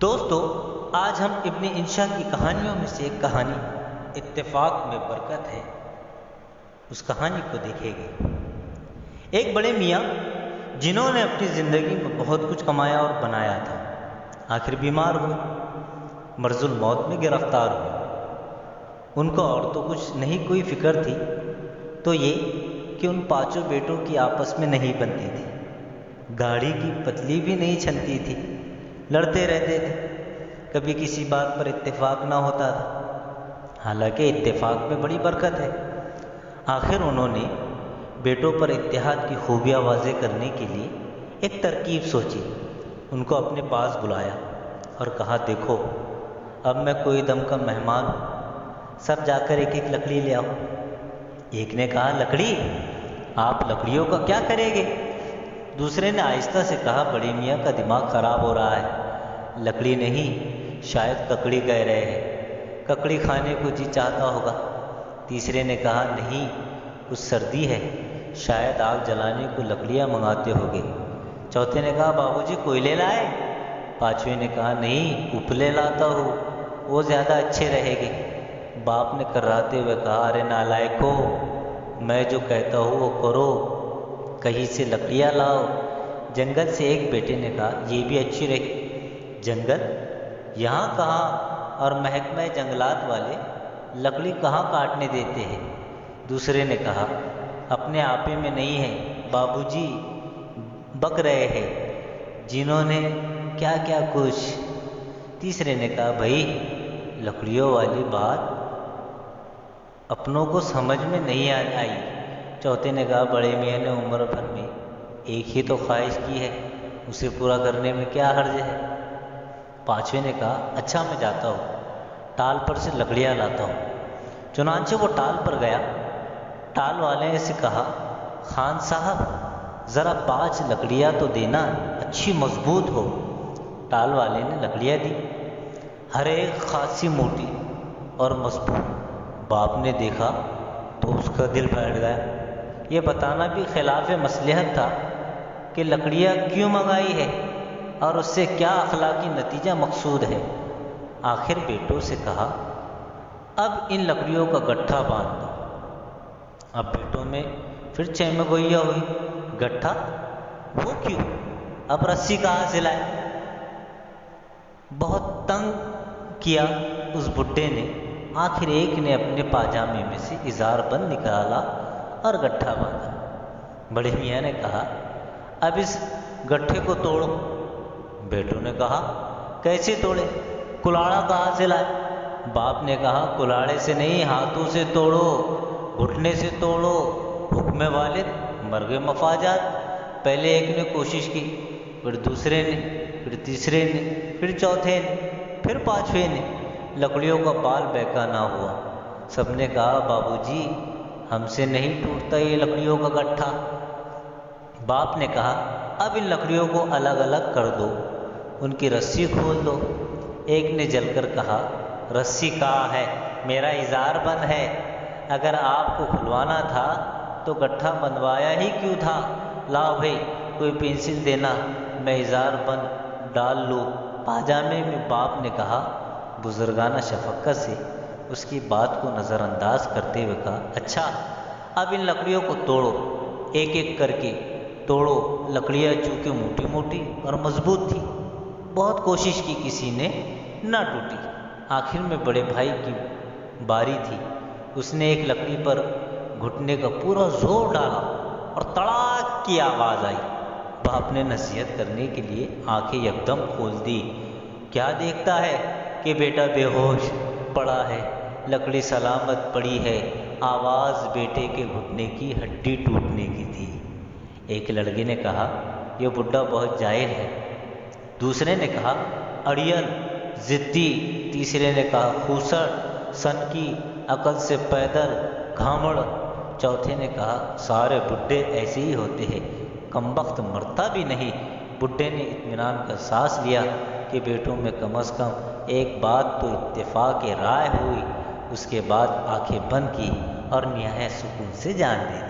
دوستو، آج ہم ابن انشا کی کہانیوں میں سے ایک کہانی اتفاق میں برکت ہے، اس کہانی کو دیکھیں گے۔ ایک بڑے میاں جنہوں نے اپنی زندگی میں بہت کچھ کمایا اور بنایا تھا، آخر بیمار ہوئے، مرض الموت میں گرفتار ہوئے۔ ان کو اور تو کچھ نہیں کوئی فکر تھی تو یہ کہ ان پانچوں بیٹوں کی آپس میں نہیں بنتی تھی، گاڑی کی پتلی بھی نہیں چھنتی تھی، لڑتے رہتے تھے، کبھی کسی بات پر اتفاق نہ ہوتا تھا، حالانکہ اتفاق میں بڑی برکت ہے۔ آخر انہوں نے بیٹوں پر اتحاد کی خوبیاں واضح کرنے کے لیے ایک ترکیب سوچی۔ ان کو اپنے پاس بلایا اور کہا، دیکھو اب میں کوئی دم کا مہمان ہوں، سب جا کر ایک ایک لکڑی لے آؤ۔ ایک نے کہا، لکڑی؟ آپ لکڑیوں کا کیا کریں گے؟ دوسرے نے آہستہ سے کہا، بڑے میاں کا دماغ خراب ہو رہا ہے، لکڑی نہیں، شاید ککڑی کہہ رہے ہیں، ککڑی کھانے کو جی چاہتا ہوگا۔ تیسرے نے کہا، نہیں، کچھ سردی ہے، شاید آگ جلانے کو لکڑیاں منگاتے ہوگے۔ چوتھے نے کہا، بابو جی کوئلے لائے؟ پانچویں نے کہا، نہیں، اپلے لاتا ہوں، وہ زیادہ اچھے رہے گے۔ باپ نے کراتے ہوئے کہا، ارے نالائکو، میں جو کہتا ہوں وہ کرو، کہیں سے لکڑیاں لاؤ۔ جنگل سے ایک بیٹے نے کہا، یہ بھی اچھی رہی۔ جنگل یہاں کہاں، اور محکمہ جنگلات والے لکڑی کہاں کاٹنے دیتے ہیں۔ دوسرے نے کہا، اپنے آپے میں نہیں ہے، بابو جی بک رہے ہیں، جنہوں نے کیا کیا کچھ۔ تیسرے نے کہا، بھائی لکڑیوں والی بات اپنوں کو سمجھ میں نہیں آئی۔ چوتھے نے کہا، بڑے میاں نے عمر بھر میں ایک ہی تو خواہش کی ہے، اسے پورا کرنے میں کیا حرج ہے۔ پانچویں نے کہا، اچھا میں جاتا ہوں، ٹال پر سے لکڑیاں لاتا ہوں۔ چنانچہ وہ ٹال پر گیا۔ ٹال والے نے سے کہا، خان صاحب ذرا 5 لکڑیاں تو دینا، اچھی مضبوط ہو۔ ٹال والے نے لکڑیاں دی، ہر ایک خاصی موٹی اور مضبوط۔ باپ نے دیکھا تو اس کا دل بیٹھ گیا۔ یہ بتانا بھی خلاف مصلحت تھا کہ لکڑیاں کیوں منگائی ہے اور اس سے کیا اخلاقی نتیجہ مقصود ہے۔ آخر بیٹوں سے کہا، اب ان لکڑیوں کا گٹھا باندھ دو۔ اب بیٹوں میں پھر چہم گوئیاں ہوئی، گٹھا؟ وہ کیوں؟ اب رسی کہاں سے لائے؟ بہت تنگ کیا اس بڈھے نے۔ آخر ایک نے اپنے پاجامے میں سے ازار بند نکالا اور گٹھا باندھا۔ بڑے میاں نے کہا، اب اس گٹھے کو توڑو۔ بیٹوں نے کہا، کیسے توڑے؟ کلاڑا کہاں سے لائے؟ باپ نے کہا، کلاڑے سے نہیں، ہاتھوں سے توڑو، گھٹنے سے توڑو، حکم والد مرغ مفاجات۔ پہلے ایک نے کوشش کی، پھر دوسرے نے، پھر تیسرے نے، پھر چوتھے نے، پھر پانچویں نے، لکڑیوں کا بال بیکا نہ ہوا۔ سب نے کہا، بابو جی ہم سے نہیں ٹوٹتا یہ لکڑیوں کا گٹھا۔ باپ نے کہا، اب ان لکڑیوں کو الگ الگ کر دو، ان کی رسی کھول دو۔ ایک نے جل کر کہا، رسی کہاں ہے؟ میرا ازار بند ہے، اگر آپ کو کھلوانا تھا تو گٹھا بندوایا ہی کیوں تھا؟ لاؤ بھائی کوئی پنسل دینا، میں ازار بند ڈال لوں پاجامے میں۔ باپ نے کہا، بزرگانہ شفقت سے اس کی بات کو نظر انداز کرتے ہوئے کہا، اچھا اب ان لکڑیوں کو توڑو، ایک ایک کر کے توڑو۔ لکڑیاں چونکہ موٹی موٹی اور مضبوط تھی، بہت کوشش کی، کسی نے نہ ٹوٹی۔ آخر میں بڑے بھائی کی باری تھی، اس نے ایک لکڑی پر گھٹنے کا پورا زور ڈالا اور تڑاک کی آواز آئی۔ باپ نے نصیحت کرنے کے لیے آنکھیں یکدم کھول دی۔ کیا دیکھتا ہے کہ بیٹا بے ہوش پڑا ہے، لکڑی سلامت پڑی ہے، آواز بیٹے کے گھٹنے کی ہڈی ٹوٹنے کی تھی۔ ایک لڑکے نے کہا، یہ بڈھا بہت جاہل ہے۔ دوسرے نے کہا، اڑیل، ضدی۔ تیسرے نے کہا، خوسڑ، سنکی، عقل سے پیدل، گھامڑ۔ چوتھے نے کہا، سارے بڈھے ایسے ہی ہوتے ہیں، کمبخت مرتا بھی نہیں۔ بڈھے نے اطمینان کا سانس لیا کہ بیٹوں میں کم از کم ایک بات تو اتفاق رائے ہوئی۔ اس کے بعد آنکھیں بند کی اور نہایت سکون سے جان دے دی۔